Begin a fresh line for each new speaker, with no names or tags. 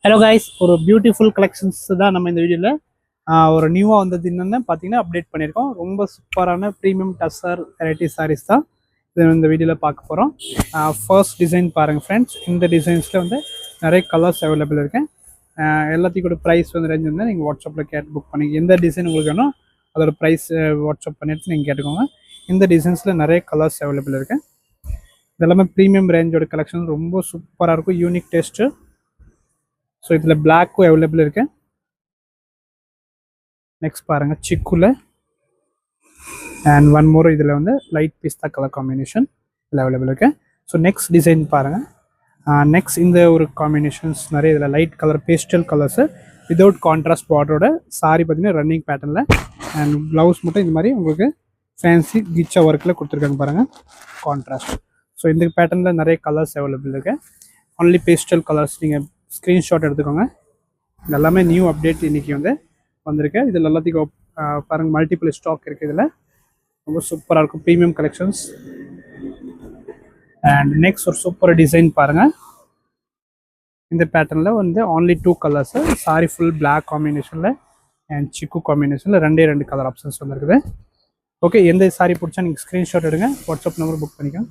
Hello guys, ஒரு beautiful collections தான் நம்ம இந்த வீடியோவில் ஒரு நியூவாக வந்தது என்னென்னு பார்த்தீங்கன்னா அப்டேட் பண்ணியிருக்கோம். ரொம்ப சூப்பரான ப்ரீமியம் டஸ்ஸர் வெரைட்டி சாரீஸ் தான் இது இந்த வீடியோவில் பார்க்க போகிறோம். ஃபர்ஸ்ட் டிசைன் பாருங்கள் ஃப்ரெண்ட்ஸ். இந்த டிசைன்ஸில் வந்து நிறைய கலர்ஸ் அவைலபிள் இருக்குது. எல்லாத்தையும் கூட ப்ரைஸ் வந்து ரேஞ்ச் வந்து நீங்கள் வாட்ஸ்அப்பில் கேட்டு புக் பண்ணி எந்த டிசைன் உங்களுக்கு வேணும் அதோட ப்ரைஸ் வாட்ஸ்அப் பண்ணிவிட்டு நீங்கள் கேட்டுக்கோங்க. இந்த டிசைன்ஸில் நிறைய கலர்ஸ் அவைலபிள் இருக்குது. இதெல்லாமே ப்ரீமியம் ரேஞ்சோட கலெக்ஷன் ரொம்ப சூப்பராக இருக்கும், யூனிக் டேஸ்ட்டு. ஸோ இதில் பிளாக்கும் அவைலபிள் இருக்கு. நெக்ஸ்ட் பாருங்கள் சிக்குல அண்ட் ஒன் மோர் இதில் வந்து லைட் பிஸ்தா கலர் காம்பினேஷன் இதில் அவைலபிள் இருக்கு. ஸோ நெக்ஸ்ட் டிசைன் பாருங்கள். நெக்ஸ்ட் இந்த ஒரு காம்பினேஷன்ஸ் நிறைய இதில் light colour pastel colours without contrast பார்டரோட சாரி பார்த்தீங்கன்னா ரன்னிங் பேட்டர்னில் அண்ட் ப்ளவுஸ் மட்டும் இந்த மாதிரி உங்களுக்கு ஃபேன்சி கிச்சா ஒர்க்கில் கொடுத்துருக்காங்க பாருங்கள், கான்ட்ராஸ்ட். ஸோ இந்த பேட்டர்னில் நிறைய கலர்ஸ் அவைலபிள் இருக்குது. ஒன்லி பேஸ்டல் கலர்ஸ் நீங்கள் ஸ்க்ரீன்ஷாட் எடுத்துக்கோங்க. இது எல்லாமே நியூ அப்டேட் இன்றைக்கி வந்து வந்திருக்கு. இதில் எல்லாத்தையும் பாருங்கள், மல்டிபிள் ஸ்டாக் இருக்குது. இதில் ரொம்ப சூப்பராக இருக்கும் ப்ரீமியம் கலெக்ஷன்ஸ். அண்ட் நெக்ஸ்ட் ஒரு சூப்பர் டிசைன் பாருங்கள். இந்த பேட்டர்னில் வந்து only 2 colours, sari full black காம்பினேஷனில் அண்ட் சிக்கு காம்பினேஷனில் ரெண்டு கலர் ஆப்ஷன்ஸ் வந்துருக்குது. ஓகே, எந்த சாரி பிடிச்சா நீங்கள் ஸ்க்ரீன்ஷாட் எடுங்க, வாட்ஸ்அப் நம்பர் புக் பண்ணிக்கோங்க.